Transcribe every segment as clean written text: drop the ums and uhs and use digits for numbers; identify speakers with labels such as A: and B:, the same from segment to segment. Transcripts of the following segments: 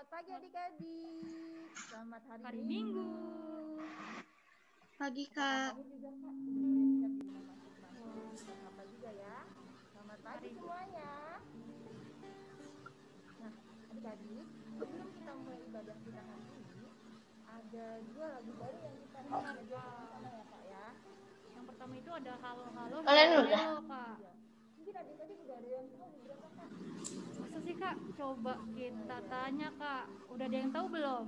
A: Selamat pagi adik-adik. Selamat hari
B: Minggu.
C: Pagi Kak.
A: Kamu juga Kak. Sudah siap di rumah masing-masing. Sapa juga ya. Selamat pagi semuanya. Nah, adik-adik, sebelum kita mulai ibadah kita hari ini, ada 2 lagu baru yang kita belajar bersama ya Kak ya.
B: Yang pertama itu ada halo-halo,
C: Kalian udah?
B: hello Kak.
A: Ya. Mungkin adik-adik udah ada yang tahu berapa Kak?
B: Masa sih Kak? Coba kita tanya Kak. Udah ada yang tahu belum?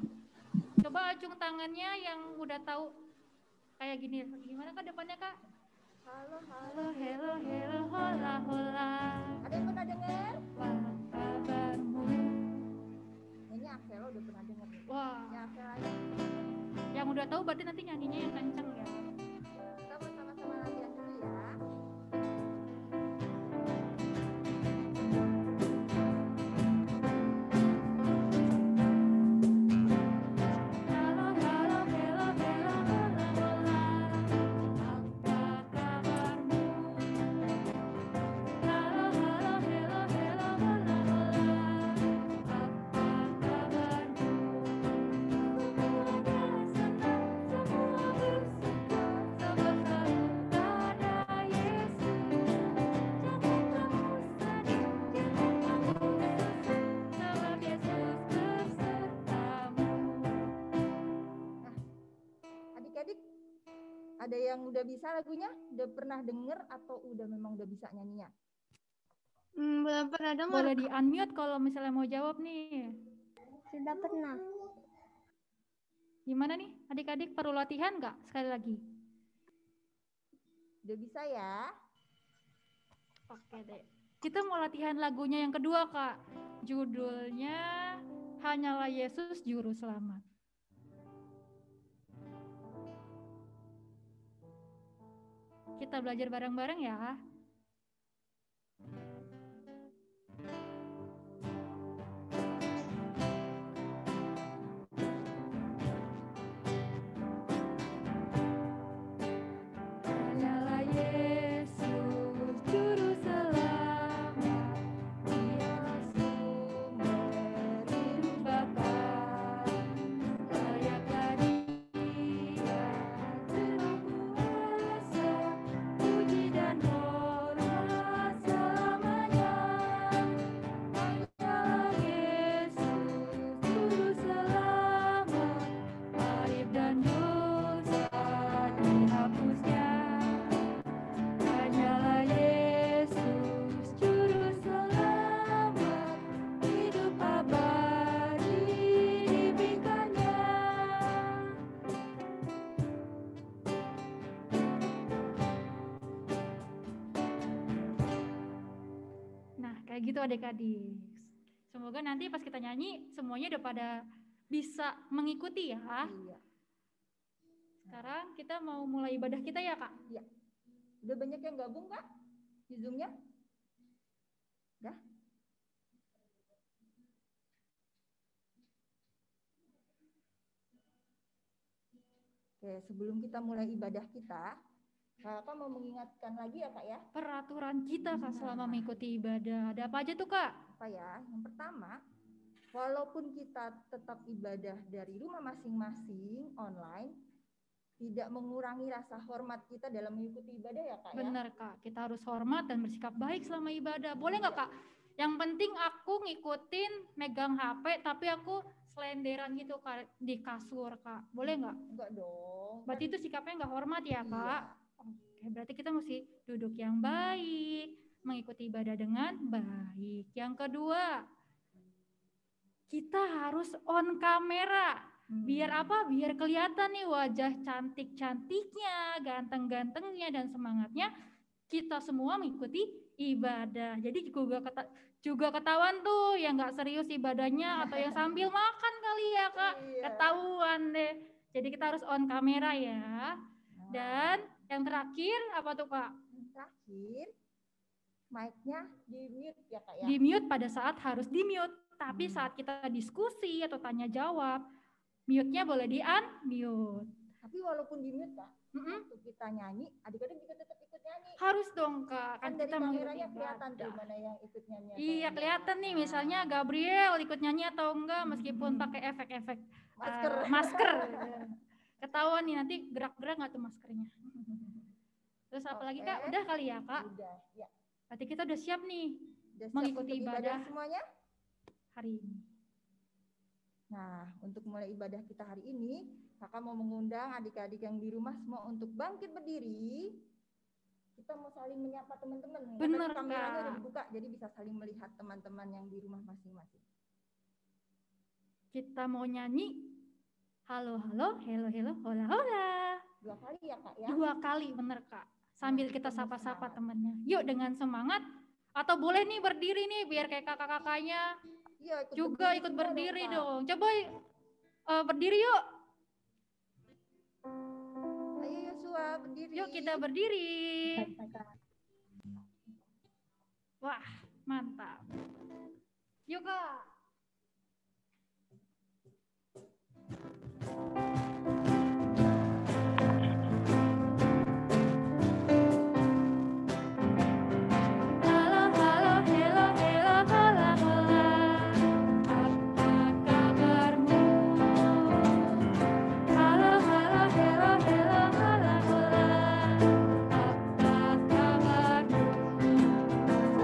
B: Coba acung tangannya yang udah tahu. Kayak gini. Gimana Kak depannya Kak?
A: Halo,
B: Halo, hello, hello, hola, hola.
A: Ada yang pernah dengar?
B: Apa kabarmu?
A: Ini Axel udah pernah dengar nih.
B: Wah.
A: Ya Axel aja.
B: Yang udah tahu berarti nanti nyanyinya yang kenceng ya.
A: Kita bersama-sama latihan dulu ya.
B: Halo, halo, hello, hello, hola, hola. Apa kabarmu? Halo, halo, hello, hello, hola, hola. Apa kabarmu? Semuanya senang, semua bersuka, sebab selalu ada Yesus. Jangan kamu sedih, jangan kamu susah, sebab Yesus besertamu.
A: Adik-adik, ada yang udah bisa lagunya? Udah pernah denger atau memang udah bisa nyanyinya?
C: Belum pernah dengar.
B: Boleh di unmute kalau misalnya mau jawab nih.
C: Sudah pernah.
B: Gimana nih adik-adik, perlu latihan nggak sekali lagi?
A: Udah bisa ya?
B: Oke deh. Kita mau latihan lagunya yang kedua Kak. Judulnya Hanyalah Yesus Juru Selamat. Kita belajar bareng-bareng ya. Hanyalah Yesus Juru Selamat, Dia sumber hidup Bapa. Layaklah Dia seluruh kuasa, puji dan hormat selamanya. Hanyalah Yesus Juru Selamat, aib dan dosa dihapusnya. Hanyalah Yesus Juru Selamat, hidup abadi diberikannya. Nah, kayak gitu adik-adik. Semoga nanti pas kita nyanyi semuanya udah pada bisa mengikuti ya.
A: Iya.
B: Sekarang kita mau mulai ibadah kita ya Kak.
A: Iya. Udah banyak yang gabung Kak di Zoom-nya? Udah? Oke, sebelum kita mulai ibadah kita, Kakak mau mengingatkan lagi ya Kak ya?
B: Peraturan kita Kak selama mengikuti ibadah. Ada apa aja tuh Kak?
A: Apa ya? Yang pertama, walaupun kita tetap ibadah dari rumah masing-masing online, tidak mengurangi rasa hormat kita dalam mengikuti ibadah ya Kak ya?
B: Benar Kak, kita harus hormat dan bersikap baik selama ibadah. Boleh nggak Kak? Yang penting aku ngikutin megang HP tapi aku selenderan gitu Kak di kasur Kak. Boleh nggak?
A: Enggak dong.
B: Berarti itu sikapnya nggak hormat ya Kak?
A: Iya.
B: Oke, berarti kita mesti duduk yang baik, mengikuti ibadah dengan baik. Yang kedua, kita harus on kamera. Biar apa? Biar kelihatan nih wajah cantik-cantiknya, ganteng-gantengnya, dan semangatnya kita semua mengikuti ibadah. Jadi juga ketahuan tuh yang nggak serius ibadahnya atau yang sambil makan kali ya Kak.
A: Iya.
B: Ketahuan deh. Jadi kita harus on kamera ya. Dan yang terakhir apa tuh Kak?
A: Yang terakhir, mic-nya di mute ya Kak ya?
B: Di mute pada saat harus di mute. Tapi saat kita diskusi atau tanya jawab, mute-nya boleh di unmute.
A: Tapi walaupun di mute Kak, waktu kita nyanyi, adik-adik juga tetap ikut nyanyi?
B: Harus dong Kak,
A: Kan
B: kan
A: dari
B: kita mau
A: kameranya kelihatan tuh
B: ibadah.
A: mana yang ikut nyanyi.
B: Iya kelihatan nih misalnya Gabriel ikut nyanyi atau enggak meskipun pakai efek-efek masker. Ketahuan nih nanti gerak-gerak nggak tuh maskernya. Terus apalagi Kak? Udah kali ya Kak?
A: Udah, ya.
B: Berarti kita udah siap nih
A: Udah siap
B: mengikuti
A: untuk
B: ibadah
A: semuanya
B: hari ini.
A: Nah, untuk mulai ibadah kita hari ini, Kakak mau mengundang adik-adik yang di rumah semua untuk bangkit berdiri. Kita mau saling menyapa teman-teman.
B: Bener,
A: kameranya
B: Kak.
A: udah dibuka, jadi bisa saling melihat teman-teman yang di rumah masing-masing.
B: Kita mau nyanyi halo halo, hello hello, hola hola.
A: 2 kali ya Kak ya?
B: 2 kali bener Kak. Sambil
A: Nah,
B: kita
A: penuh
B: sapa-sapa
A: semangat.
B: temennya. Yuk dengan semangat. Atau boleh nih berdiri nih biar kayak kakak-kakaknya
A: Iya,
B: juga ikut
A: semua
B: berdiri
A: Kak.
B: dong. Coba berdiri yuk.
A: Ayo Yosua berdiri.
B: Yuk kita berdiri. Wah, mantap. Yuk Kak. Halo halo, hello hello, hola hola. Apa kabarmu? Halo halo, hello hello, hola hola. Apa kabarmu?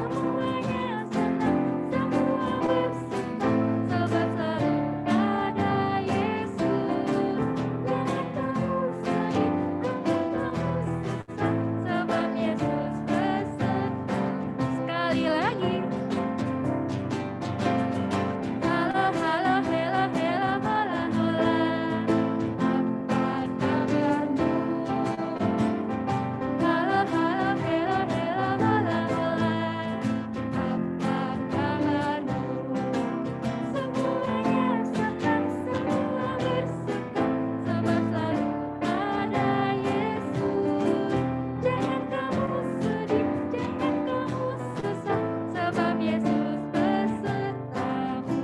B: Semuanya senang, semua bersuka, sebab selalu ada Yesus. Jangan kamu sedih, jangan kamu susah, sebab Yesus besertamu. Sekali lagi. Halo halo, hello hello, hola hola. Apa kabarmu? Halo halo, hello hello, hola hola. Apa kabarmu? Semuanya senang, semua bersuka, sebab selalu ada Yesus. Jangan kamu sedih, jangan kamu susah, sebab Yesus besertamu.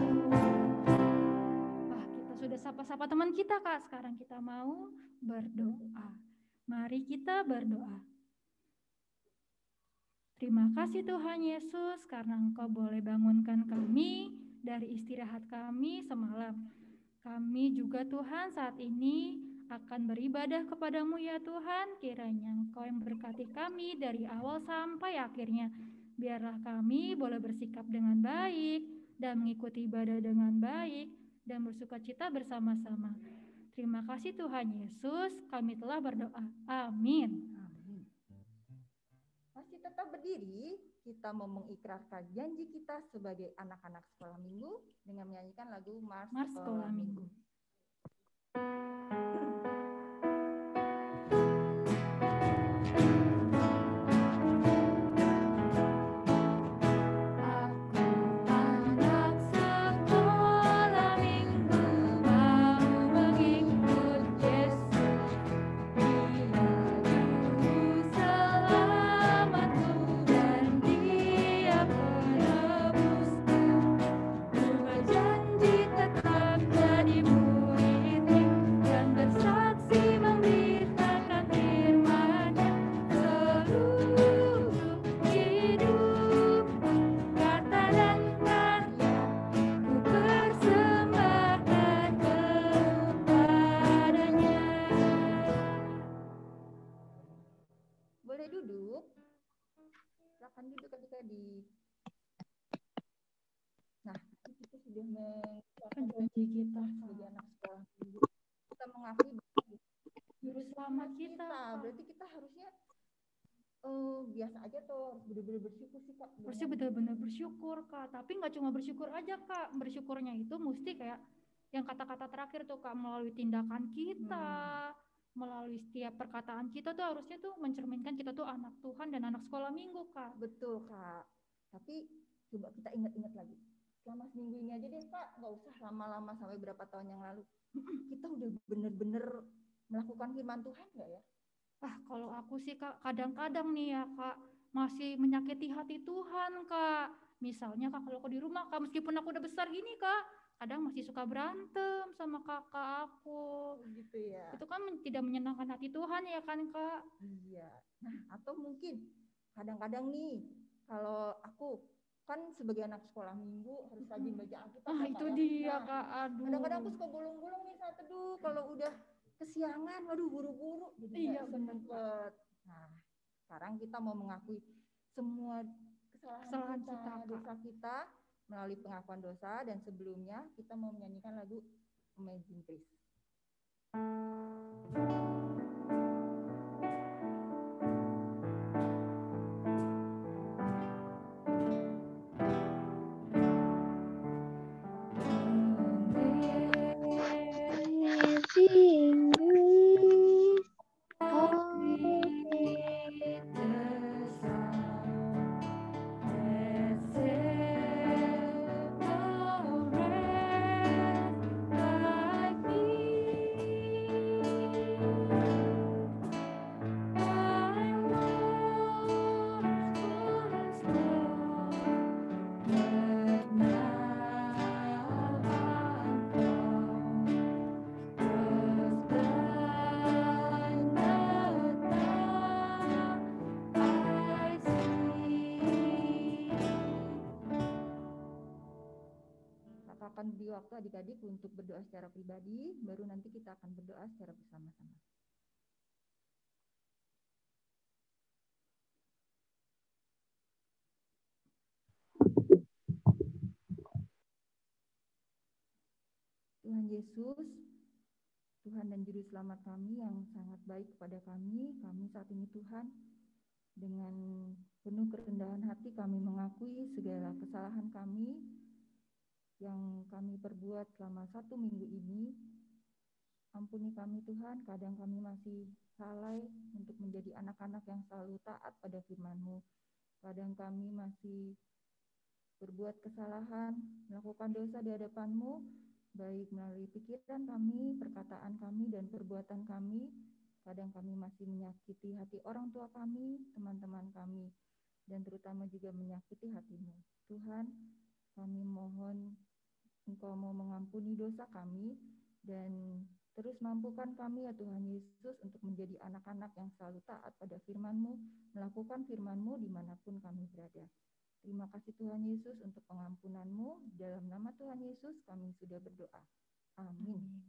B: Wah, kita sudah sapa-sapa teman kita Kak. Sekarang kita mau berdoa. Mari kita berdoa. Terima kasih Tuhan Yesus karena Engkau boleh bangunkan kami dari istirahat kami semalam. Kami juga Tuhan saat ini akan beribadah kepadamu ya Tuhan. Kiranya Engkau yang berkati kami dari awal sampai akhirnya. Biarlah kami boleh bersikap dengan baik dan mengikuti ibadah dengan baik dan bersukacita bersama-sama. Terima kasih Tuhan Yesus, kami telah berdoa. Amin.
A: Amin. Masih tetap berdiri, kita mau mengikrarkan janji kita sebagai anak-anak sekolah minggu dengan menyanyikan lagu Mars
B: Sekolah Minggu. Aku anak sekolah minggu, mau mengikut Yesus. Dia juru selamatku dan Dia penebusku. Ku berjanji tetap jadi murid-Nya dan bersaksi memberitakan firman-Nya seluruh hidupku. Kata dan karya ku persembahkan kepadanya.
A: Boleh duduk? Silakan duduk adik-adik. Nah, kita sudah mengucapkan
B: Janji kita,
A: sebagai anak sekolah minggu. Kita mengakui
B: Juru selamat kita.
A: Berarti kita harusnya biasa aja tuh, harus benar-benar bersyukur sih Kak.
B: Harusnya benar-benar bersyukur Kak, tapi nggak cuma bersyukur aja Kak, bersyukurnya itu mesti kayak yang kata-kata terakhir tuh Kak, melalui tindakan kita, melalui setiap perkataan kita tuh harusnya tuh mencerminkan kita tuh anak Tuhan dan anak sekolah minggu Kak.
A: Betul Kak. Tapi coba kita ingat-ingat lagi. Selama seminggu ini aja deh Kak, nggak usah lama-lama sampai berapa tahun yang lalu. Kita udah benar-benar melakukan firman Tuhan nggak ya?
B: Kalau aku sih Kak, kadang-kadang nih ya Kak, masih menyakiti hati Tuhan Kak. Misalnya Kak, kalau aku di rumah Kak, meskipun aku udah besar gini Kak, kadang masih suka berantem sama kakak aku.
A: Gitu ya.
B: Itu kan tidak menyenangkan hati Tuhan ya kan Kak?
A: Iya. Nah, atau mungkin kadang-kadang nih kalau aku kan sebagai anak sekolah minggu harus rajin baca Alkitab.
B: Ah
A: ya, Kak,
B: itu
A: ya.
B: dia
A: Nah,
B: Kak, aduh.
A: kadang-kadang aku suka bolong-bolong nih saat teduh kalau udah kesiangan, waduh buru-buru jadi
B: Iya,
A: nggak
B: bener,
A: sempet. Nah, sekarang kita mau mengakui semua kesalahan kita,
B: kita, Kak.
A: dosa kita melalui pengakuan dosa, dan sebelumnya kita mau menyanyikan lagu Amazing Grace.
C: Amazing grace, how
B: Sweet the sound that saved a wretch like me. I once was lost, but now I'm found. Was blind, but now I see.
A: Kakak akan beri waktu adik-adik untuk berdoa secara pribadi, baru nanti kita akan berdoa secara bersama-sama. Tuhan Yesus, Tuhan dan Juru Selamat kami yang sangat baik kepada kami saat ini Tuhan, dengan penuh kerendahan hati kami mengakui segala kesalahan kami yang kami perbuat selama 1 minggu ini. Ampuni kami Tuhan, kadang kami masih lalai untuk menjadi anak-anak yang selalu taat pada firman-Mu. Kadang kami masih berbuat kesalahan, melakukan dosa di hadapan-Mu, baik melalui pikiran kami, perkataan kami, dan perbuatan kami. Kadang kami masih menyakiti hati orang tua kami, teman-teman kami, dan terutama juga menyakiti hati-Mu. Tuhan, kami mohon Engkau mau mengampuni dosa kami, dan terus mampukan kami ya Tuhan Yesus untuk menjadi anak-anak yang selalu taat pada firman-Mu, melakukan firman-Mu dimanapun kami berada. Terima kasih Tuhan Yesus untuk pengampunan-Mu. Dalam nama Tuhan Yesus kami sudah berdoa. Amin.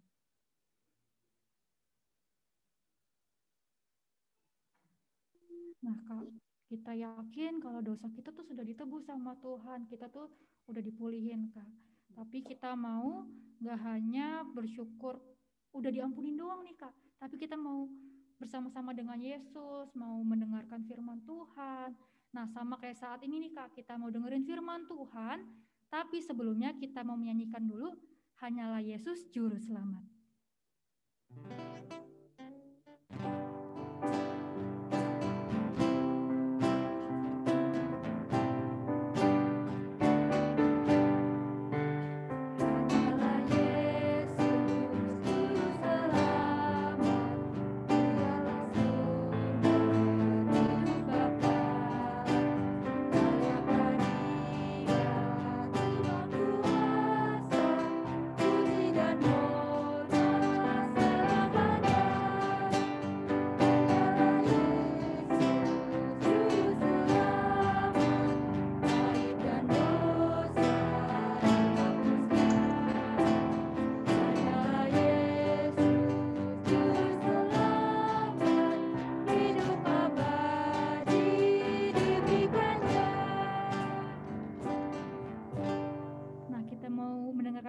B: Nah Kak, kita yakin kalau dosa kita tuh sudah ditebus sama Tuhan, kita tuh udah dipulihin Kak. Tapi kita mau gak hanya bersyukur udah diampunin doang nih Kak, tapi kita mau bersama-sama dengan Yesus, mau mendengarkan firman Tuhan. Nah sama kayak saat ini nih Kak, kita mau dengerin firman Tuhan, tapi sebelumnya kita mau menyanyikan dulu Hanyalah Yesus Juru Selamat.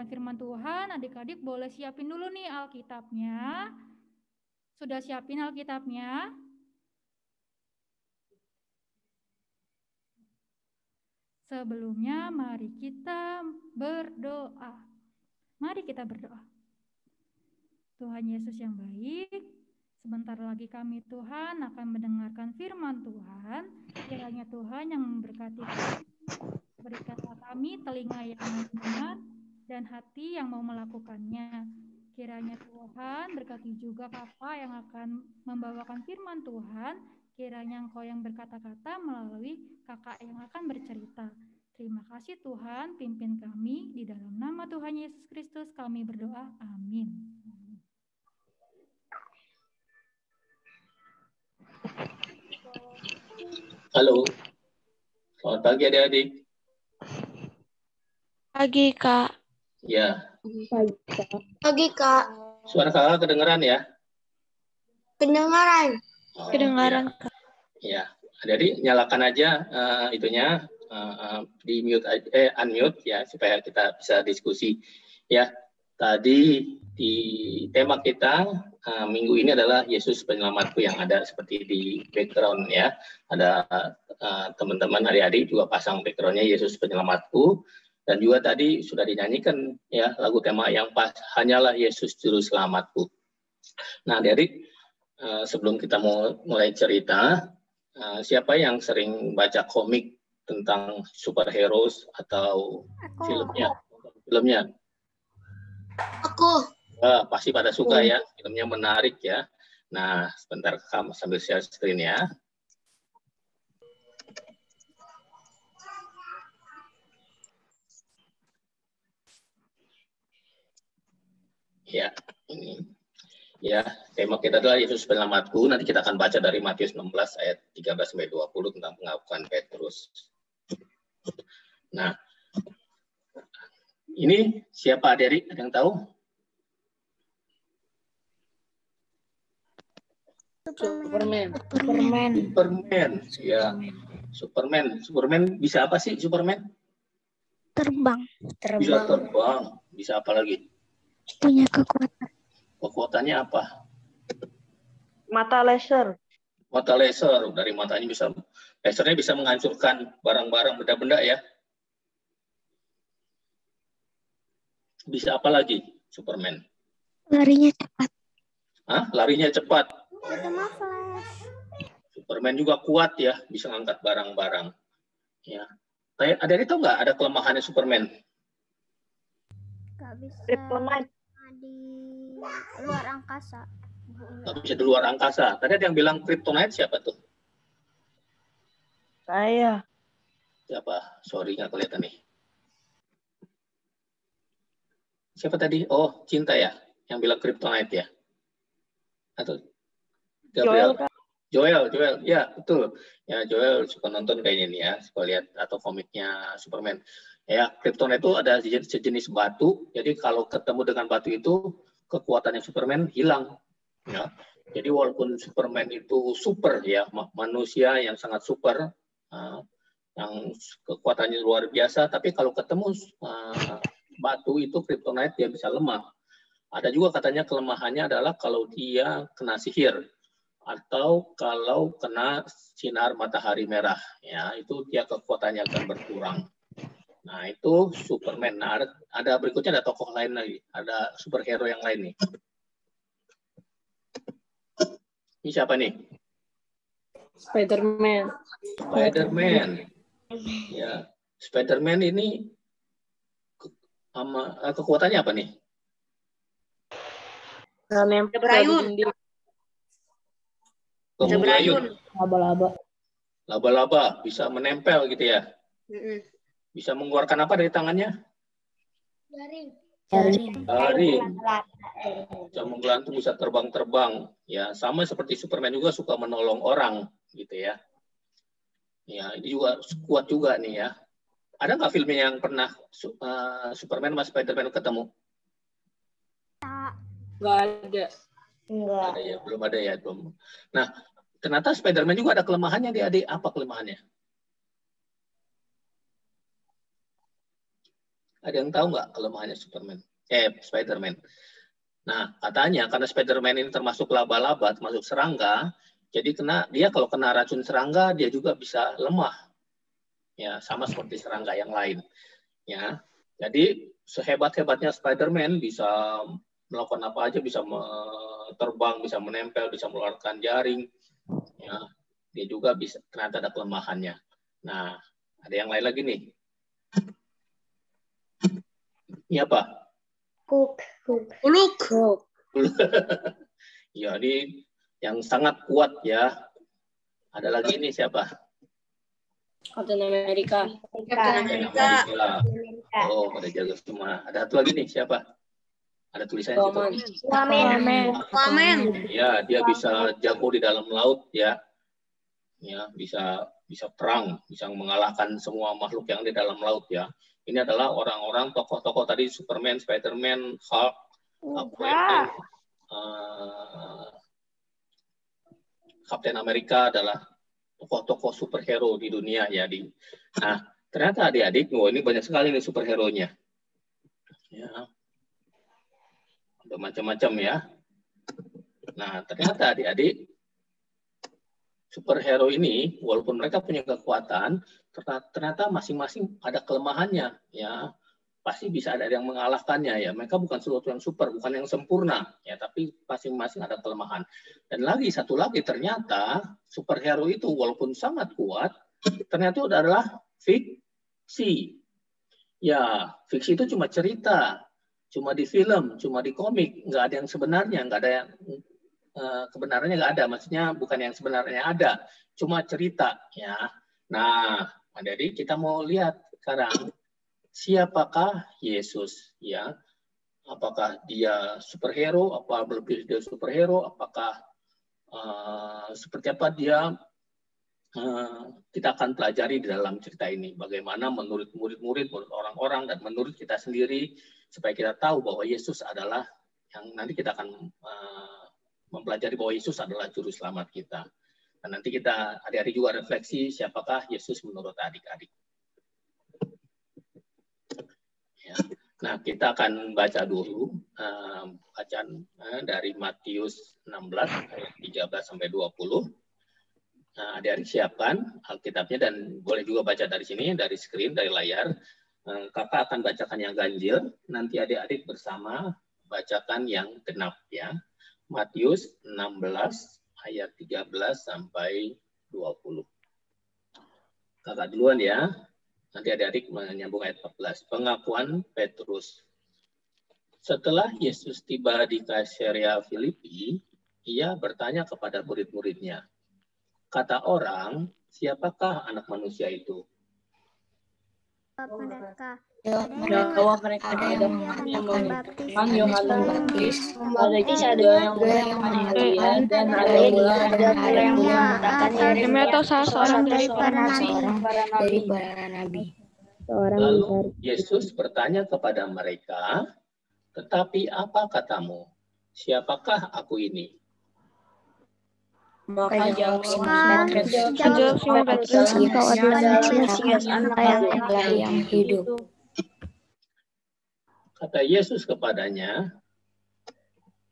B: Firman Tuhan, adik-adik boleh siapin dulu nih Alkitabnya. Sudah siapin Alkitabnya? Sebelumnya mari kita berdoa. Mari kita berdoa. Tuhan Yesus yang baik, sebentar lagi kami Tuhan akan mendengarkan firman Tuhan. Kiranya Tuhan yang memberkati kami, berikanlah kami telinga yang mau mendengar dan hati yang mau melakukannya. Kiranya Tuhan berkati juga Kakak yang akan membawakan firman Tuhan. Kiranya Engkau yang berkata-kata melalui Kakak yang akan bercerita. Terima kasih Tuhan, pimpin kami di dalam nama Tuhan Yesus Kristus kami berdoa. Amin.
D: Halo, selamat pagi adik-adik.
C: Pagi, Kak.
D: Ya,
C: Pagi, Kak.
D: suara kakak kedengeran ya?
C: Kedengaran.
D: Oh,
C: Kedengaran, Kak.
D: ya. Adik-adik nyalakan aja itunya di mute unmute ya supaya kita bisa diskusi. Ya, tadi di tema kita minggu ini adalah Yesus Penyelamatku, yang ada seperti di background ya. Ada teman-teman adik-adik juga pasang backgroundnya Yesus Penyelamatku. Dan juga tadi sudah dinyanyikan ya lagu tema yang pas, Hanyalah Yesus Juru Selamatku. Nah, adik-adik, sebelum kita mulai cerita, siapa yang sering baca komik tentang superhero atau filmnya?
C: Aku.
D: Pasti pada suka ya, filmnya menarik ya. Nah, sebentar kamu sambil share screen ya. Ya, ini. Ya, tema kita adalah Yesus Penyelamatku. Nanti kita akan baca dari Matius 16 ayat 13-20 tentang pengakuan Petrus. Nah, ini siapa adik? Ada yang tahu?
C: Superman.
D: Ya. Superman bisa apa sih Superman?
C: Terbang.
D: Bisa terbang. Bisa apa lagi?
C: Punya kekuatan.
D: Kekuatannya apa?
E: Mata laser.
D: Mata laser. Dari matanya bisa, lasernya bisa menghancurkan barang-barang, benda-benda ya. Bisa apa lagi Superman?
C: Larinya cepat.
D: Larinya cepat.
C: Sama Flash.
D: Superman juga kuat ya, bisa ngangkat barang-barang. Ya. Ada tahu nggak ada kelemahannya Superman?
C: Gak bisa
E: Kryptonite.
C: di luar angkasa.
D: Nggak bisa di luar angkasa. Tadi ada yang bilang kryptonite, siapa tuh?
E: Saya.
D: Siapa? Sorry, nggak kelihatan nih. Siapa tadi? Oh, Cinta ya? Yang bilang kryptonite ya? Atau Gabriel? Joel, ya betul. Ya, Joel suka nonton kayaknya nih ya, suka lihat atau komiknya Superman. Ya, kryptonite itu ada sejenis batu. Jadi kalau ketemu dengan batu itu, kekuatannya Superman hilang. Ya. Jadi walaupun Superman itu super ya, manusia yang sangat super, yang kekuatannya luar biasa, tapi kalau ketemu batu itu kryptonite, dia bisa lemah. Ada juga katanya kelemahannya adalah kalau dia kena sihir atau kalau kena sinar matahari merah, ya itu dia kekuatannya akan berkurang. Nah itu Superman. Nah, ada berikutnya, ada tokoh lain lagi, ada superhero yang lain nih. Ini siapa nih?
E: Spider-Man.
D: Ya, Spider-Man ini kekuatannya apa nih?
E: Nempel di dinding.
D: Laba-laba bisa menempel gitu ya. Bisa mengeluarkan apa dari tangannya?
C: Jaring.
D: Bisa menggelantung, bisa terbang-terbang. Ya, sama seperti Superman juga suka menolong orang gitu ya. Ya, ini juga kuat juga nih ya. Ada nggak filmnya yang pernah Superman sama Spider-Man ketemu?
E: Nggak ada.
D: Ada ya, belum ada ya, belum. Nah, ternyata Spider-Man juga ada kelemahannya, adik. Apa kelemahannya? Ada yang tahu nggak kelemahannya Spider-Man? Nah, katanya karena Spider-Man ini termasuk laba-laba, termasuk serangga, jadi dia kalau kena racun serangga, dia juga bisa lemah. Ya, sama seperti serangga yang lain. Ya, jadi sehebat-hebatnya Spider-Man bisa melakukan apa aja, bisa terbang, bisa menempel, bisa mengeluarkan jaring. Ya, dia juga bisa, ternyata ada kelemahannya. Nah, ada yang lain lagi nih. Ini apa?
C: Hulk.
D: Ya, ini yang sangat kuat ya. Ada lagi ini siapa?
E: Captain America.
D: Oh, pada jago semua. Ada satu lagi nih, siapa? Ada tulisannya situ.
C: Wamen.
D: Ya, dia bisa jago di dalam laut ya. Ya, bisa perang, bisa mengalahkan semua makhluk yang di dalam laut ya. Ini adalah orang-orang tokoh-tokoh tadi, Superman, Spider-Man, Hulk, Aquaman, Captain America adalah tokoh-tokoh superhero di dunia ya. Nah, ternyata adik-adik, ini banyak sekali nih superhero-nya. Ya. Ada macam-macam ya. Nah, ternyata adik-adik, superhero ini, walaupun mereka punya kekuatan, ternyata masing-masing ada kelemahannya. Ya, pasti bisa ada yang mengalahkannya ya. Mereka bukan sesuatu yang super, bukan yang sempurna ya, tapi masing-masing ada kelemahan. Dan satu lagi ternyata superhero itu walaupun sangat kuat, ternyata itu adalah fiksi. Ya, fiksi itu cuma cerita. Cuma di film, cuma di komik, nggak ada yang sebenarnya, nggak ada yang kebenarannya nggak ada, maksudnya bukan yang sebenarnya ada, cuma cerita ya. Nah, jadi kita mau lihat sekarang siapakah Yesus ya? Apakah dia superhero? Apa lebih dari superhero? Apakah seperti apa dia? Kita akan pelajari di dalam cerita ini bagaimana menurut murid-murid, menurut orang-orang, dan menurut kita sendiri supaya kita tahu bahwa Yesus adalah yang nanti kita akan mempelajari bahwa Yesus adalah juru selamat kita. Dan nanti kita adik-adik juga refleksi siapakah Yesus menurut adik-adik. Ya. Nah, kita akan baca dulu bacaan dari Matius 16 ayat 13 sampai 20. Nah, adik-adik siapkan Alkitabnya dan boleh juga baca dari sini, dari screen, dari layar. Kakak akan bacakan yang ganjil, nanti adik-adik bersama bacakan yang genap ya. Matius 16 ayat 13 sampai 20. Kakak duluan ya. Nanti adik-adik menyambung ayat 14. Pengakuan Petrus. Setelah Yesus tiba di Kaisarea Filipi, ia bertanya kepada murid-muridnya, kata orang, siapakah anak manusia itu?
C: Mereka
E: Jawab mereka ada yang mengatakan Yohanes Pembaptis, ada yang mengatakan Elia, dan ada yang mengatakan Yeremia atau salah seorang dari para nabi.
D: Lalu Yesus bertanya kepada mereka, tetapi apa katamu? Siapakah aku ini?
E: Maka jawab
C: Simon Petrus, engkau adalah Mesias, Anak Allah yang hidup.
D: Kata Yesus kepadanya,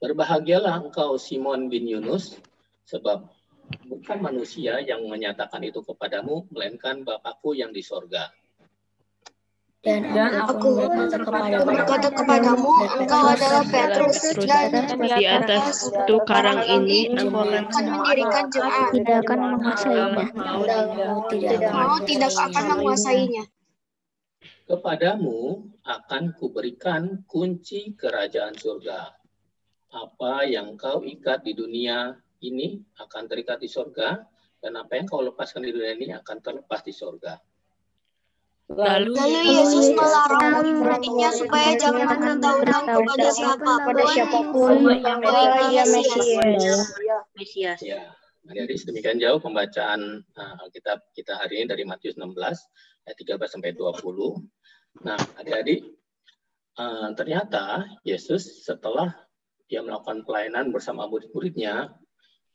D: berbahagialah engkau Simon bin Yunus, sebab bukan manusia yang menyatakan itu kepadamu, melainkan Bapakku yang di sorga.
C: Dan aku berkata kepadamu, engkau adalah Petrus, dan
E: di atas itu karang ini aku akan
C: mendirikan jemaat. Tidak akan menguasainya. Mau tidak akan menguasainya.
D: Kepadamu akan kuberikan kunci kerajaan surga. Apa yang kau ikat di dunia ini akan terikat di sorga, dan apa yang kau lepaskan di dunia ini akan terlepas di sorga.
E: Lalu
C: Yesus melarang murid-muridnya supaya jangan memberitahukan kepada siapapun bahwa ia Mesias.
D: Ya, jadi sedemikian jauh pembacaan Alkitab kita hari ini dari Matius 16 ayat 13 sampai 20. Nah, adik-adik, ternyata Yesus setelah dia melakukan pelayanan bersama murid-muridnya,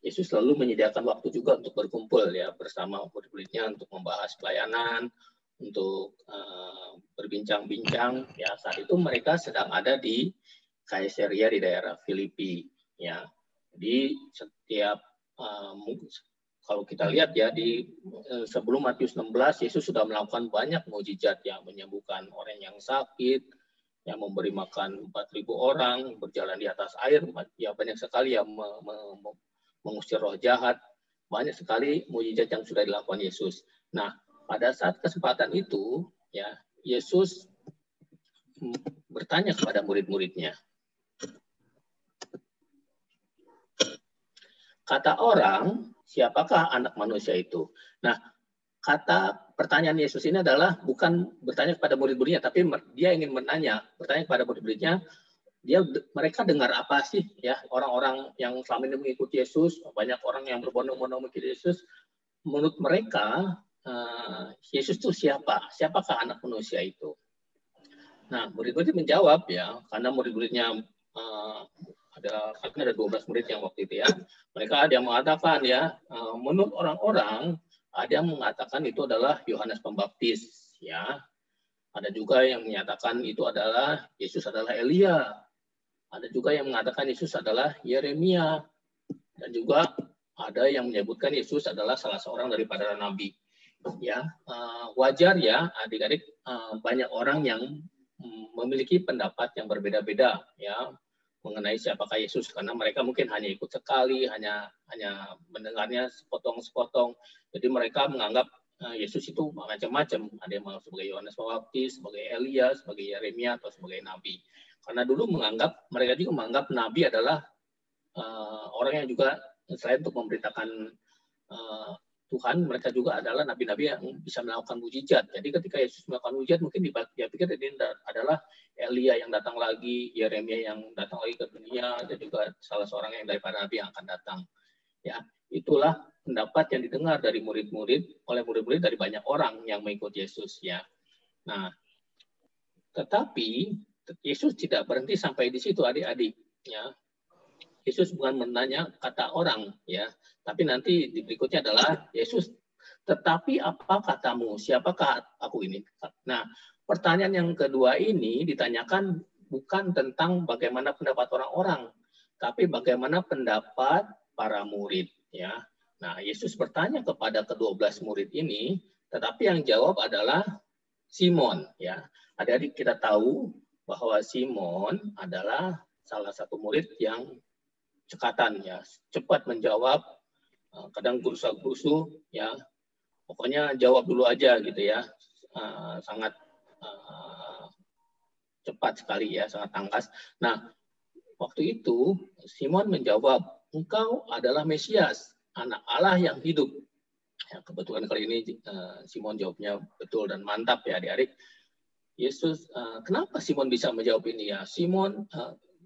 D: Yesus selalu menyediakan waktu juga untuk berkumpul ya bersama murid-muridnya untuk membahas pelayanan, untuk berbincang-bincang ya. Saat itu mereka sedang ada di Kaisarea di daerah Filipi ya. Jadi setiap kalau kita lihat ya di sebelum Matius 16 Yesus sudah melakukan banyak mukjizat yang menyembuhkan orang yang sakit, yang memberi makan 4.000 orang, berjalan di atas air, ya banyak sekali yang mengusir roh jahat, banyak sekali mukjizat yang sudah dilakukan Yesus. Nah, pada saat kesempatan itu, ya Yesus bertanya kepada murid-muridnya, kata orang, siapakah anak manusia itu? Nah, kata pertanyaan Yesus ini adalah bukan bertanya kepada murid-muridnya, tapi dia ingin bertanya kepada murid-muridnya, mereka dengar apa sih ya, orang-orang yang selama ini mengikuti Yesus, banyak orang yang berbondong-bondong mengikuti Yesus, menurut mereka Yesus itu siapa? Siapakah anak manusia itu? Nah, murid-murid menjawab ya, karena murid-muridnya ada 12 murid yang waktu itu ya. Mereka ada yang mengatakan ya, menurut orang-orang ada yang mengatakan itu adalah Yohanes Pembaptis ya. Ada juga yang menyatakan itu adalah Yesus adalah Elia. Ada juga yang mengatakan Yesus adalah Yeremia. Dan juga ada yang menyebutkan Yesus adalah salah seorang daripada nabi. Ya, wajar ya adik-adik, banyak orang yang memiliki pendapat yang berbeda-beda ya mengenai siapakah Yesus, karena mereka mungkin hanya ikut sekali, hanya mendengarnya sepotong-sepotong. Jadi mereka menganggap Yesus itu macam-macam. Ada yang menganggap sebagai Yohanes Pembaptis, sebagai Elia, sebagai Yeremia, atau sebagai nabi. Karena dulu mereka juga menganggap nabi adalah orang yang juga selain untuk memberitakan Tuhan, mereka juga adalah nabi-nabi yang bisa melakukan mujizat. Jadi ketika Yesus melakukan mujizat, mungkin dia pikir ini adalah Elia yang datang lagi, Yeremia yang datang lagi ke dunia, dan juga salah seorang yang daripada nabi yang akan datang. Ya, itulah pendapat yang didengar dari oleh murid-murid dari banyak orang yang mengikuti Yesus ya. Nah, tetapi Yesus tidak berhenti sampai di situ adik-adik ya. Yesus bukan menanya kata orang ya, tapi nanti di berikutnya adalah Yesus, tetapi apa katamu, siapakah aku ini? Nah, pertanyaan yang kedua ini ditanyakan bukan tentang bagaimana pendapat orang-orang, tapi bagaimana pendapat para murid ya. Nah, Yesus bertanya kepada ke-12 murid ini, tetapi yang jawab adalah Simon ya. Adik-adik, kita tahu bahwa Simon adalah salah satu murid yang cekatan ya, cepat menjawab, kadang gerusa-gerusu ya, pokoknya jawab dulu aja gitu ya, sangat cepat sekali ya, sangat tangkas. Nah, waktu itu Simon menjawab, engkau adalah Mesias, anak Allah yang hidup. Ya, kebetulan kali ini Simon jawabnya betul dan mantap ya adik-adik. Yesus, kenapa Simon bisa menjawab ini ya? Simon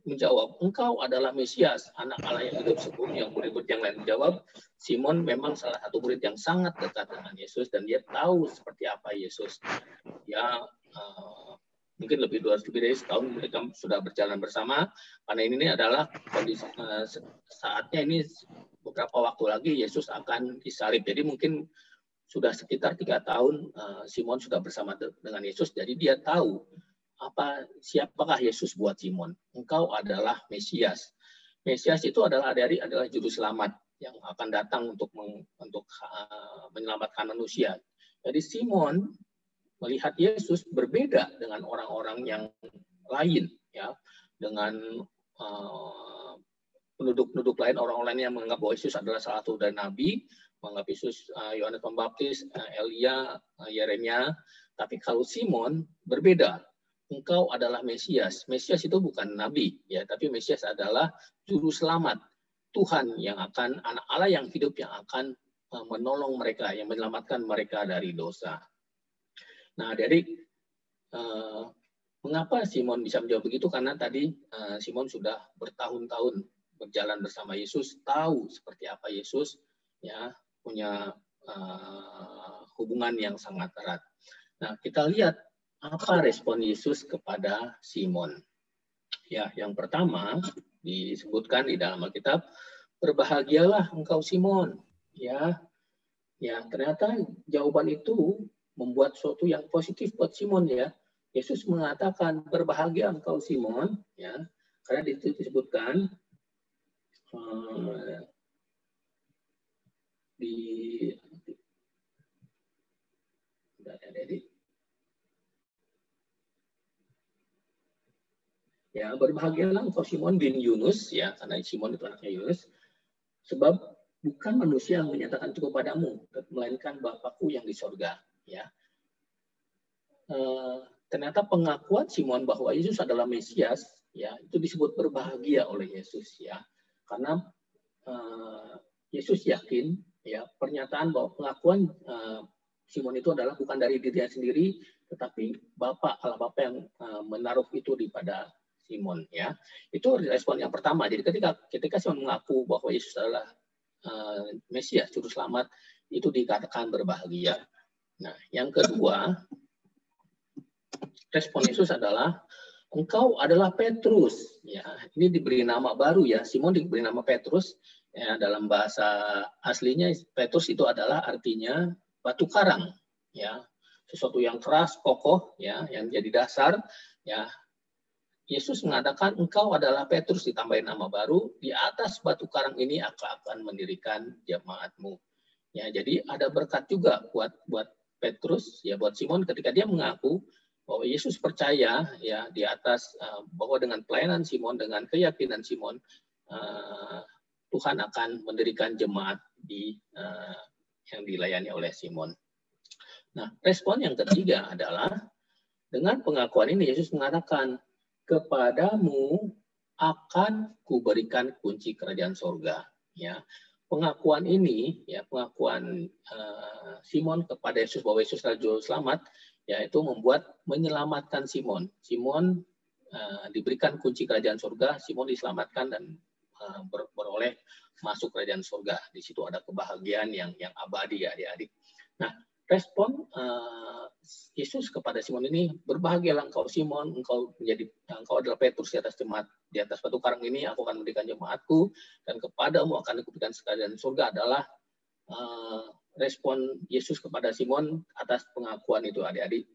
D: menjawab, engkau adalah Mesias, anak Allah yang hidup. Sebelum yang murid-murid yang lain menjawab, Simon memang salah satu murid yang sangat dekat dengan Yesus dan dia tahu seperti apa Yesus. Ya, mungkin lebih dari setahun mereka sudah berjalan bersama, karena ini adalah kondisi saatnya ini beberapa waktu lagi Yesus akan disalib. Jadi mungkin sudah sekitar 3 tahun Simon sudah bersama dengan Yesus, jadi dia tahu siapakah Yesus buat Simon. Engkau adalah Mesias. Mesias itu adalah juru selamat yang akan datang untuk menyelamatkan manusia. Jadi Simon melihat Yesus berbeda dengan orang-orang yang lain ya, dengan penduduk lain, orang-orang yang menganggap bahwa Yesus adalah salah satu dari nabi, menganggap Yesus Yohanes Pembaptis, Elia, Yeremia. Tapi kalau Simon berbeda. Engkau adalah Mesias. Mesias itu bukan nabi ya, tapi Mesias adalah juru selamat, Tuhan yang akan, anak Allah yang hidup yang akan menolong mereka, yang menyelamatkan mereka dari dosa. Nah, adik-adik, mengapa Simon bisa menjawab begitu? Karena tadi Simon sudah bertahun-tahun berjalan bersama Yesus, tahu seperti apa Yesus, ya, punya hubungan yang sangat erat. Nah, kita lihat apa respon Yesus kepada Simon. Ya, yang pertama disebutkan di dalam Alkitab, berbahagialah engkau Simon. Ya, ternyata jawaban itu membuat sesuatu yang positif buat Simon ya. Yesus mengatakan berbahagia engkau Simon, ya, karena itu disebutkan ya, berbahagialah engkau Simon bin Yunus ya, karena Simon itu anaknya Yunus, sebab bukan manusia yang menyatakan itu kepadamu, melainkan Bapakku yang di sorga. Ya, ternyata pengakuan Simon bahwa Yesus adalah Mesias, ya, itu disebut berbahagia oleh Yesus ya, karena Yesus yakin ya, pernyataan bahwa pengakuan Simon itu adalah bukan dari dirinya sendiri, tetapi Allah Bapa yang menaruh itu di pada Simon, ya. Itu respon yang pertama. Jadi ketika Simon mengaku bahwa Yesus adalah Mesias, juru selamat, itu dikatakan berbahagia. Nah, yang kedua, respon Yesus adalah engkau adalah Petrus. Ya, ini diberi nama baru, ya. Simon diberi nama Petrus. Ya, dalam bahasa aslinya Petrus itu adalah artinya batu karang, ya. Sesuatu yang keras, kokoh, ya, yang jadi dasar, ya. Yesus mengatakan engkau adalah Petrus, ditambahin nama baru, di atas batu karang ini aku akan mendirikan jemaatmu. Ya, jadi ada berkat juga buat Petrus, ya, buat Simon ketika dia mengaku bahwa Yesus percaya, ya, di atas bahwa dengan pelayanan Simon, dengan keyakinan Simon, Tuhan akan mendirikan jemaat yang dilayani oleh Simon. Nah, respon yang ketiga adalah dengan pengakuan ini Yesus mengatakan, kepadamu akan kuberikan kunci kerajaan sorga. Ya, pengakuan ini, ya, pengakuan Simon kepada Yesus bahwa Yesus adalah juru selamat, yaitu menyelamatkan Simon. Simon diberikan kunci kerajaan sorga, Simon diselamatkan dan beroleh masuk kerajaan sorga. Di situ ada kebahagiaan yang abadi, ya, adik-adik. Nah, respon Yesus kepada Simon ini, berbahagialah engkau Simon, engkau adalah Petrus di atas jemaat, di atas batu karang ini aku akan mendirikan jemaatku, dan kepadamu akan kuberikan kerajaan surga, adalah respon Yesus kepada Simon atas pengakuan itu, adik-adik.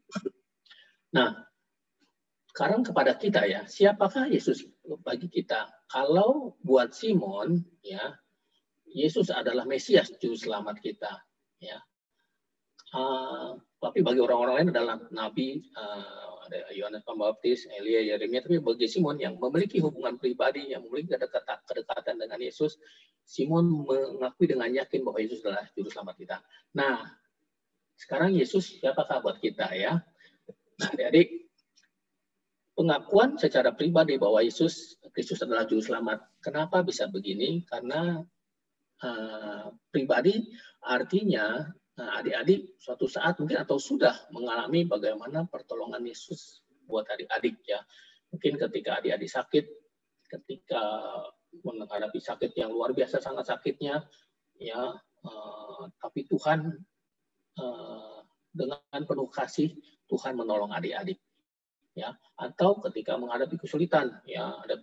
D: Nah, sekarang kepada kita, ya, siapakah Yesus bagi kita? Kalau buat Simon, ya, Yesus adalah Mesias, juru selamat kita, ya. Tapi bagi orang-orang lain adalah Nabi, ada Yohanes Pembaptis, Elia, Yeremia. Tapi bagi Simon yang memiliki hubungan pribadi, yang memiliki kedekatan dengan Yesus, Simon mengakui dengan yakin bahwa Yesus adalah juru selamat kita. Nah, sekarang Yesus siapakah buat kita, ya? Nah, adik-adik, pengakuan secara pribadi bahwa Yesus Kristus adalah juru selamat. Kenapa bisa begini? Karena pribadi artinya adik-adik suatu saat mungkin atau sudah mengalami bagaimana pertolongan Yesus buat adik-adik, ya. Mungkin ketika adik-adik sakit, ketika menghadapi sakit yang luar biasa, sangat sakitnya, ya, tapi Tuhan dengan penuh kasih Tuhan menolong adik-adik, ya. Atau ketika menghadapi kesulitan, ya, ada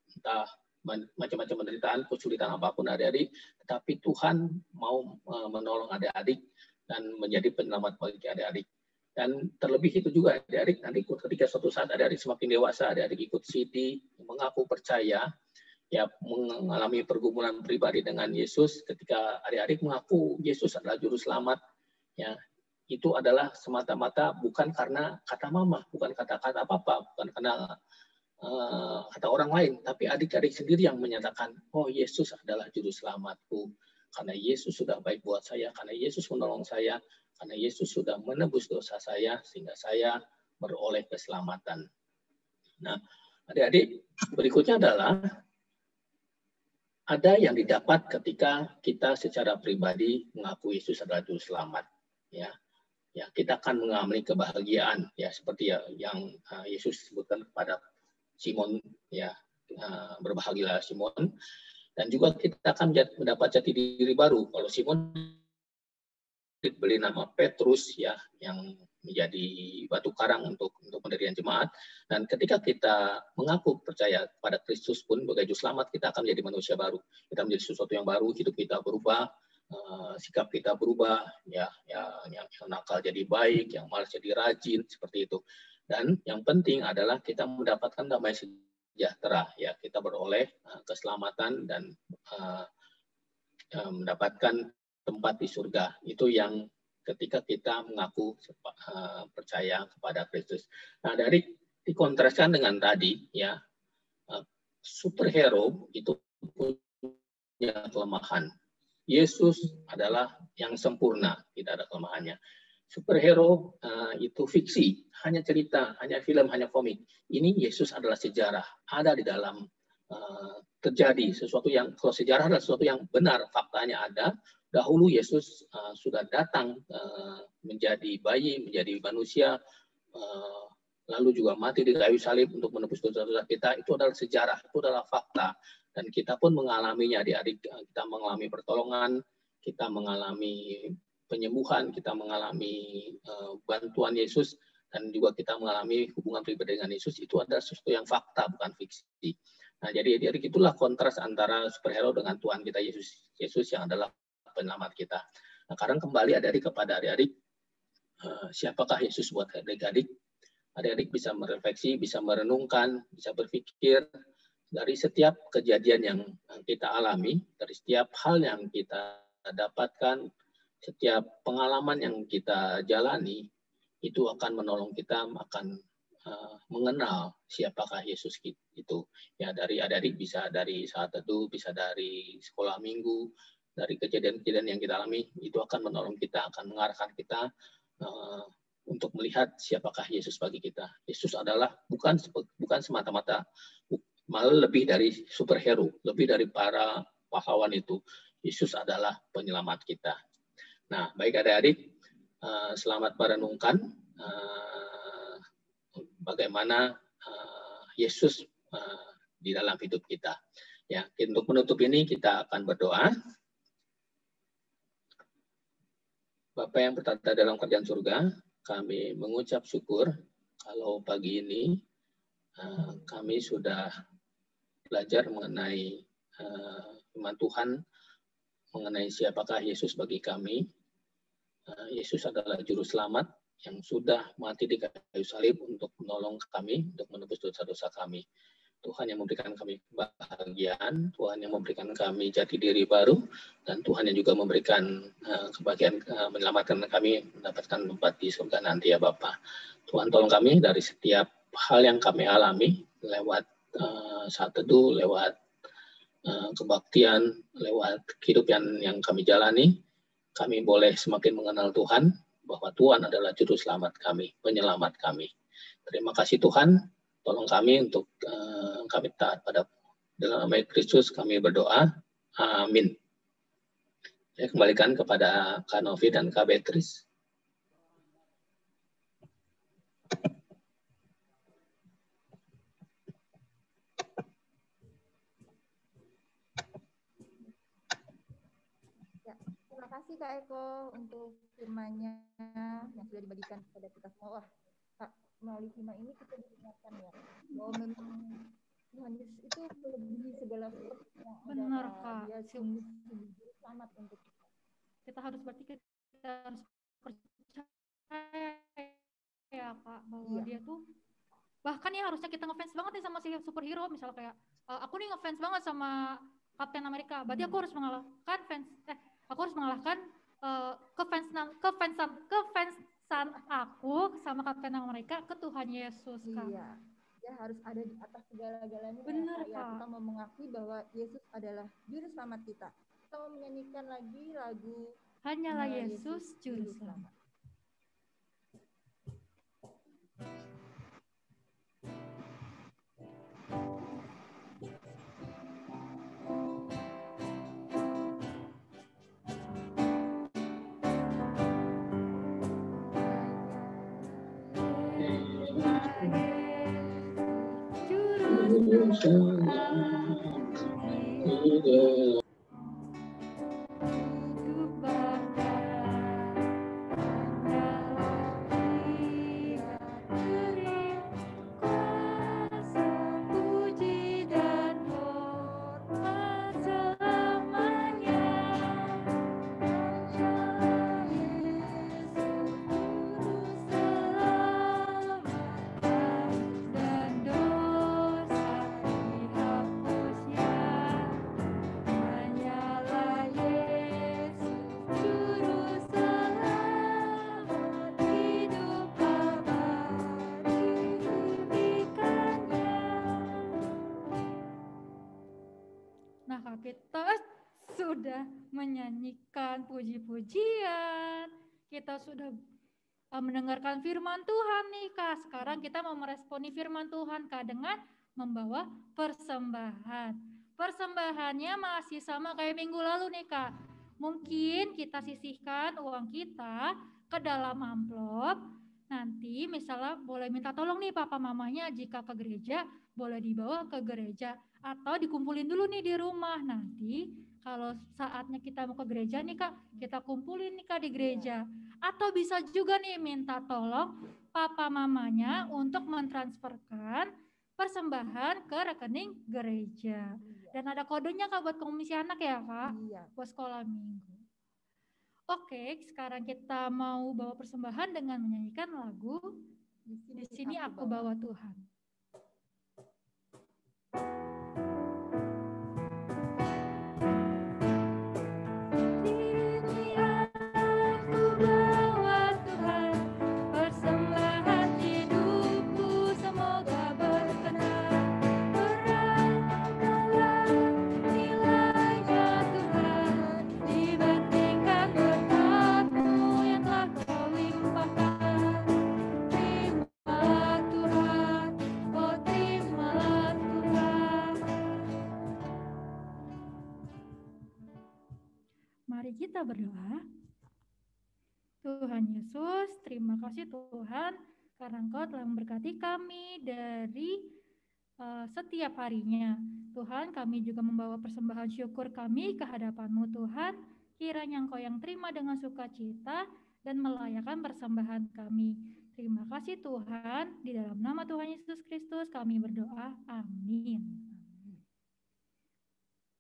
D: entah macam-macam penderitaan, kesulitan apapun adik-adik, tetapi Tuhan mau menolong adik-adik dan menjadi penyelamat bagi adik-adik. Dan terlebih itu juga adik-adik, nanti ketika suatu saat adik-adik semakin dewasa, adik-adik ikut CD, mengaku percaya, ya, mengalami pergumulan pribadi dengan Yesus, ketika adik-adik mengaku Yesus adalah juru selamat, ya, itu adalah semata-mata bukan karena kata mama, bukan kata-kata apa-apa, bukan karena kata orang lain, tapi adik-adik sendiri yang menyatakan, oh, Yesus adalah juru selamatku, karena Yesus sudah baik buat saya, karena Yesus menolong saya, karena Yesus sudah menebus dosa saya, sehingga saya beroleh keselamatan. Nah, adik-adik, berikutnya adalah ada yang didapat ketika kita secara pribadi mengaku Yesus adalah juru selamat, ya. Ya, kita akan mengalami kebahagiaan, ya, seperti yang Yesus sebutkan kepada Simon, ya, berbahagialah Simon, dan juga kita akan mendapat jati diri baru. Kalau Simon diberi nama Petrus, ya, yang menjadi batu karang untuk pendirian jemaat, dan ketika kita mengaku percaya pada Kristus pun sebagai juru selamat, kita akan menjadi manusia baru. Kita menjadi sesuatu yang baru, hidup kita berubah, sikap kita berubah, ya, yang nakal jadi baik, yang malas jadi rajin, seperti itu. Dan yang penting adalah kita mendapatkan damai sejahtera, ya, kita beroleh keselamatan dan mendapatkan tempat di surga. Itu yang ketika kita mengaku percaya kepada Kristus. Nah, dari dikontraskan dengan tadi, ya, superhero itu punya kelemahan. Yesus adalah yang sempurna, tidak ada kelemahannya. Superhero itu fiksi, hanya cerita, hanya film, hanya komik. Ini Yesus adalah sejarah, ada di dalam terjadi sesuatu yang, kalau sejarah adalah sesuatu yang benar, faktanya ada, dahulu Yesus sudah datang menjadi bayi, menjadi manusia, lalu juga mati di kayu salib untuk menebus dosa-dosa kita. Itu adalah sejarah, itu adalah fakta. Dan kita pun mengalaminya, adik-adik. Kita mengalami pertolongan, kita mengalami penyembuhan, kita mengalami bantuan Yesus, dan juga kita mengalami hubungan pribadi dengan Yesus. Itu adalah sesuatu yang fakta, bukan fiksi. Nah, jadi adik-adik, itulah kontras antara superhero dengan Tuhan kita Yesus yang adalah penyelamat kita. Nah, sekarang kembali adik-adik kepada adik-adik, siapakah Yesus buat adik-adik? Adik-adik bisa merefleksi, bisa merenungkan, bisa berpikir dari setiap kejadian yang kita alami, dari setiap hal yang kita dapatkan, setiap pengalaman yang kita jalani, itu akan menolong kita akan mengenal siapakah Yesus itu. Ya, dari adik-adik bisa dari saat teduh, bisa dari sekolah minggu, dari kejadian-kejadian yang kita alami, itu akan menolong kita, akan mengarahkan kita untuk melihat siapakah Yesus bagi kita. Yesus adalah bukan semata-mata, malah lebih dari superhero, lebih dari para pahlawan itu. Yesus adalah penyelamat kita. Nah, baik adik-adik, selamat merenungkan bagaimana Yesus di dalam hidup kita. Ya, untuk menutup ini kita akan berdoa. Bapa yang bertata dalam kerajaan surga, kami mengucap syukur kalau pagi ini kami sudah belajar mengenai firman Tuhan, mengenai siapakah Yesus bagi kami. Yesus adalah juru selamat yang sudah mati di kayu salib untuk menolong kami, untuk menebus dosa-dosa kami. Tuhan yang memberikan kami kebahagiaan, Tuhan yang memberikan kami jati diri baru, dan Tuhan yang juga memberikan kebahagiaan, menyelamatkan kami mendapatkan tempat di surga nanti ya Bapa. Tuhan tolong kami dari setiap hal yang kami alami, lewat saat teduh, lewat kebaktian, lewat kehidupan yang kami jalani, kami boleh semakin mengenal Tuhan, bahwa Tuhan adalah juru selamat kami, penyelamat kami. Terima kasih Tuhan, tolong kami untuk kami taat pada dalam nama Kristus kami berdoa. Amin. Saya kembalikan kepada Kak Novi dan Kak Beatrice.
A: Terima kasih Kak Eko untuk firman-Nya yang sudah dibagikan kepada kita semua. Wah, Kak, melalui firman ini kita diingatkan ya bahwa memang Tuhan Yesus itu melebihi segala sesuatu yang ada.
B: Benar Kak.
A: Dia sungguh selamat untuk kita.
B: Kita harus berarti kita harus percaya ya Kak bahwa dia tuh bahkan ya harusnya kita ngefans banget nih sama si superhero, misalnya kayak aku nih ngefans banget sama Captain America, berarti aku harus mengalahkan aku harus mengalahkan kefansan aku sama Captain America ke Tuhan Yesus Kak.
A: Iya, dia harus ada di atas segala-galanya.
B: Benar
A: ya,
B: Kak.
A: Kita mau mengakui bahwa Yesus adalah juru selamat kita. Kita mau menyanyikan lagi lagu
B: Hanyalah Yesus juru selamat. Kita sudah menyanyikan puji-pujian, kita sudah mendengarkan firman Tuhan nih Kak. Sekarang kita mau meresponi firman Tuhan Kak dengan membawa persembahan. Persembahannya masih sama kayak minggu lalu nih Kak. Mungkin kita sisihkan uang kita ke dalam amplop. Nanti misalnya boleh minta tolong nih papa mamanya jika ke gereja, boleh dibawa ke gereja. Atau dikumpulin dulu nih di rumah. Nanti kalau saatnya kita mau ke gereja nih Kak, kita kumpulin nih Kak di gereja. Atau bisa juga nih minta tolong papa mamanya untuk mentransferkan persembahan ke rekening gereja. Dan ada kodenya Kak buat komisi anak ya Kak, buat sekolah minggu. Oke, sekarang kita mau bawa persembahan dengan menyanyikan lagu Di Sini Aku Bawa Tuhan. Mari kita berdoa. Tuhan Yesus, terima kasih Tuhan karena Engkau telah memberkati kami dari setiap harinya. Tuhan, kami juga membawa persembahan syukur kami ke hadapan-Mu Tuhan. Kiranya Engkau yang terima dengan sukacita dan melayakkan persembahan kami. Terima kasih Tuhan, di dalam nama Tuhan Yesus Kristus kami berdoa. Amin.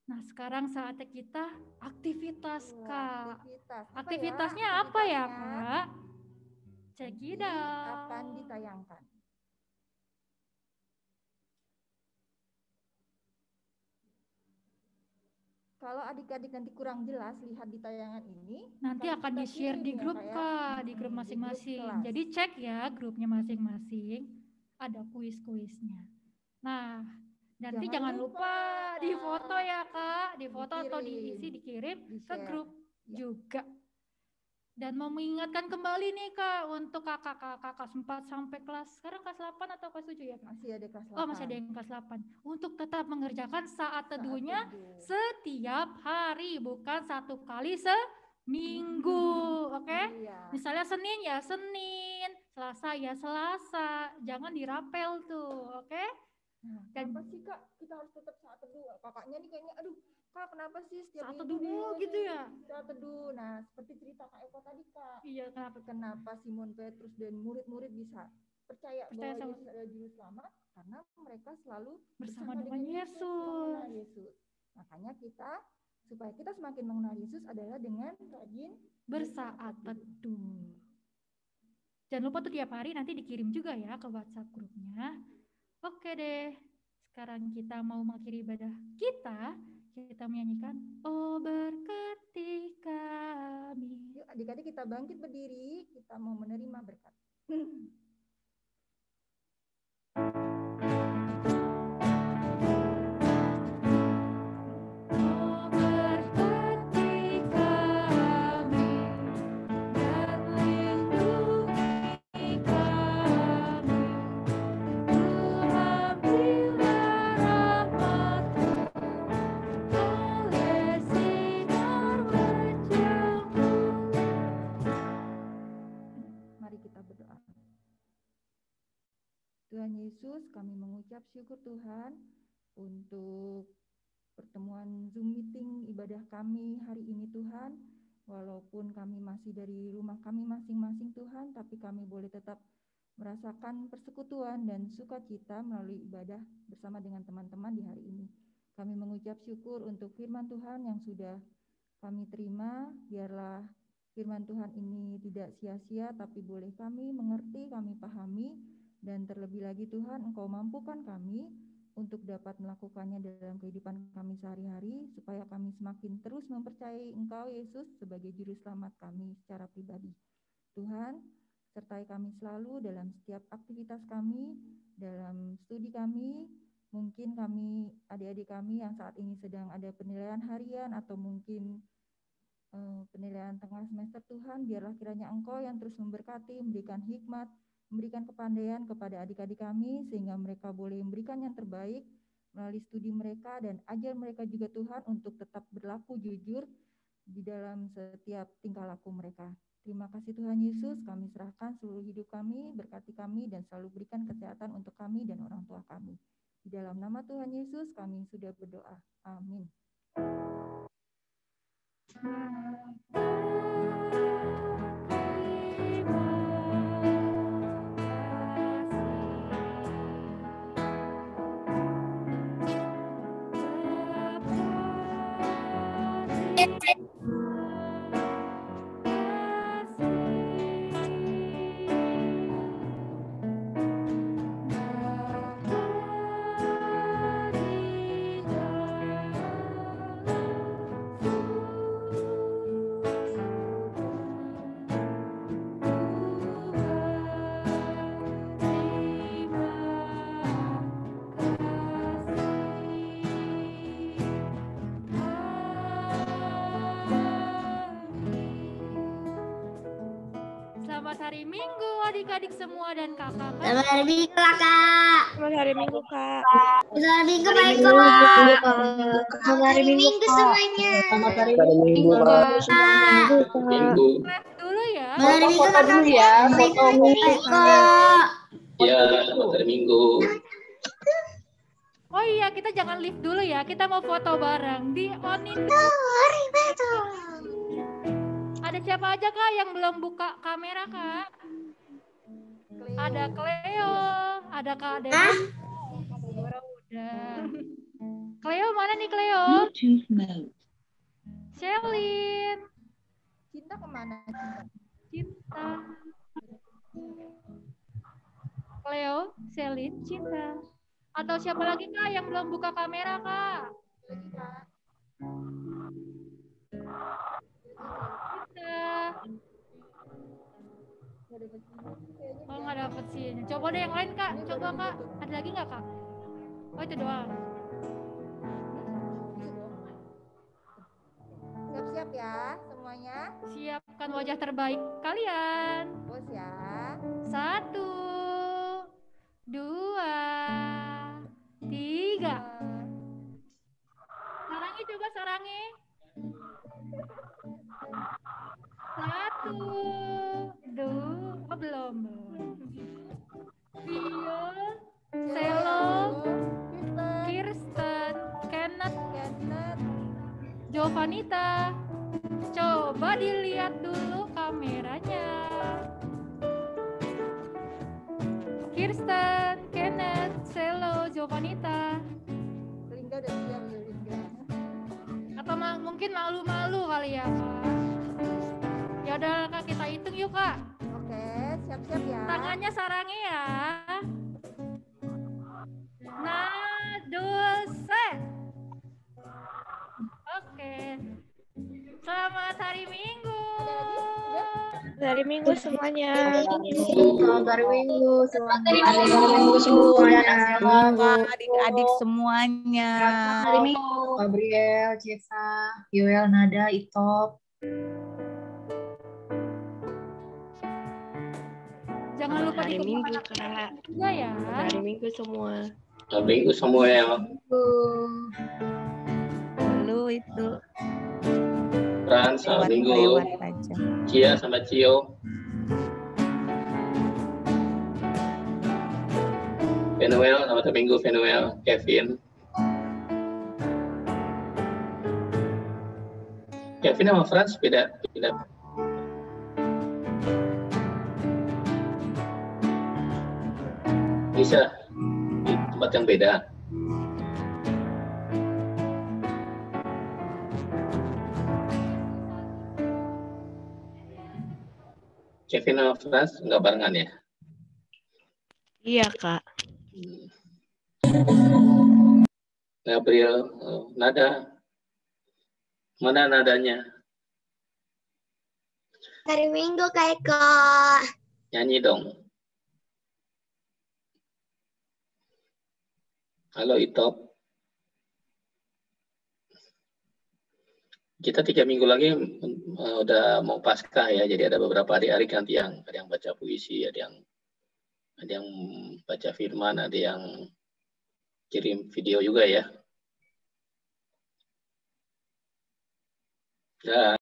B: Nah, sekarang saatnya kita aktivitas, Kak. Aktivitasnya apa ya, Kak? Check it out.
A: Akan ditayangkan. Kalau adik-adik nanti kurang jelas lihat di tayangan ini,
B: nanti akan di-share di grup ya, Kak, di grup masing-masing. Jadi cek ya grupnya masing-masing, ada kuis-kuisnya. Nah, nanti jangan lupa di foto ya Kak, di foto atau diisi dikirim ke grup juga. Dan mau mengingatkan kembali nih Kak untuk kakak-kakak kelas 4 sampai kelas sekarang kelas 8 atau kelas 7 ya Kak?
A: Masih ada kelas 8.
B: Oh, masih ada yang kelas 8. Untuk tetap mengerjakan saat teduhnya setiap hari, bukan satu kali seminggu. Oke? Iya. Misalnya Senin ya Senin, Selasa ya Selasa. Jangan dirapel tuh, oke?
A: Nah, kenapa sih Kak kita harus tetap saat teduh? Kakaknya nih kayaknya aduh Kak kenapa sih setiap
B: saat teduh gitu ya?
A: Saat teduh. Nah seperti cerita Kak Eko tadi Kak.
B: Iya,
A: kenapa Simon Petrus dan murid-murid bisa percaya bahwa Yesus adalah juru selamat? Karena mereka selalu
B: bersama dengan Yesus.
A: Makanya supaya kita semakin mengenal Yesus adalah dengan rajin
B: bersaat teduh. Jangan lupa tuh tiap hari nanti dikirim juga ya ke WhatsApp grupnya. Oke deh, sekarang kita mau mengakhiri ibadah kita menyanyikan Oh berkati kami.
A: Yuk adik-adik kita bangkit berdiri, kita mau menerima berkat. Tuhan Yesus, kami mengucap syukur Tuhan untuk pertemuan Zoom meeting ibadah kami hari ini Tuhan. Walaupun kami masih dari rumah kami masing-masing Tuhan, tapi kami boleh tetap merasakan persekutuan dan sukacita melalui ibadah bersama dengan teman-teman di hari ini. Kami mengucap syukur untuk firman Tuhan yang sudah kami terima. Biarlah firman Tuhan ini tidak sia-sia, tapi boleh kami mengerti, kami pahami. Dan terlebih lagi Tuhan, Engkau mampukan kami untuk dapat melakukannya dalam kehidupan kami sehari-hari, supaya kami semakin terus mempercayai Engkau Yesus sebagai juru selamat kami secara pribadi. Tuhan, sertai kami selalu dalam setiap aktivitas kami, dalam studi kami, mungkin kami, adik-adik kami yang saat ini sedang ada penilaian harian atau mungkin penilaian tengah semester Tuhan, biarlah kiranya Engkau yang terus memberkati, memberikan hikmat, memberikan kepandaian kepada adik-adik kami sehingga mereka boleh memberikan yang terbaik melalui studi mereka dan ajar mereka juga Tuhan untuk tetap berlaku jujur di dalam setiap tingkah laku mereka. Terima kasih Tuhan Yesus, kami serahkan seluruh hidup kami, berkati kami, dan selalu berikan kesehatan untuk kami dan orang tua kami. Di dalam nama Tuhan Yesus, kami sudah berdoa. Amin.
B: Selamat hari Minggu adik-adik semua dan kakak-kakak.
C: Selamat hari Minggu, Kakak.
E: Selamat hari Minggu, Kak.
C: Selamat hari Minggu, Pak Eko. Selamat hari Minggu semuanya.
E: Selamat hari Minggu, Kak.
D: Minggu.
B: Live dulu ya.
C: Selamat hari Minggu, Kakak.
E: dulu ya, foto
C: Pak Eko.
D: Ya, selamat hari Minggu.
B: Oh iya, kita jangan live dulu ya. Kita mau foto bareng di onin.
C: Hari Minggu.
B: Ada siapa aja Kak yang belum buka kamera Kak? Ada Cleo, ada Kak Dena. Udah. Cleo mana nih Cleo? Shelin.
A: Cinta kemana?
B: Cinta. Cleo, Shelin, Cinta. Atau siapa lagi Kak yang belum buka kamera Kak? Cinta. Oh nggak dapet sih. Coba deh yang lain Kak. Coba Kak. Ada lagi nggak Kak? Oh itu doang.
A: Siap-siap ya semuanya.
B: Siapkan wajah terbaik kalian.
A: Bos ya.
B: 1, 2, 3. Sarangi coba sarangi. 1, 2, oh belum. Vio, Selo, Kirsten, Kenneth, Jovanita. Coba dilihat dulu kameranya. Kirsten, Kenneth, Selo, Jovanita.
A: Linda udah siap ya Linda.
B: Atau mungkin malu-malu kali ya Kak. Ya udah Kak, kita hitung yuk Kak.
A: Oke, siap-siap ya.
B: Tangannya sarangi ya. Nah, dose. Oke. Selamat hari Minggu.
E: Hari Minggu semuanya.
C: Selamat hari Minggu. Selamat hari
E: Minggu semuanya.
F: Adik-adik semuanya.
C: Hari Minggu.
F: Gabriel, Cesa, Yoel, Nada, Itop.
B: Jangan lupa
E: Hari
B: dikembang
E: Minggu,
B: anak
E: Kak.
B: juga ya.
E: Hari Minggu semua.
D: Selamat Minggu semua ya.
F: Lu itu
D: Fran, selamat Minggu.
F: lewat aja.
D: Cia sama Cio. Venuel, selamat hari Minggu Venuel. Kevin. Kevin sama Frans beda. Bisa di tempat yang beda. Kevin sama Frans nggak barengan ya?
E: Iya, Kak.
D: Gabriel, Nada. Mana nadanya?
C: Hari Minggu, Kak Eko.
D: Nyanyi dong. Halo Itop. Kita 3 minggu lagi udah mau Paskah ya, jadi ada beberapa adik-adik nanti yang ada yang baca puisi, ada yang baca firman, ada yang kirim video juga ya. Dah.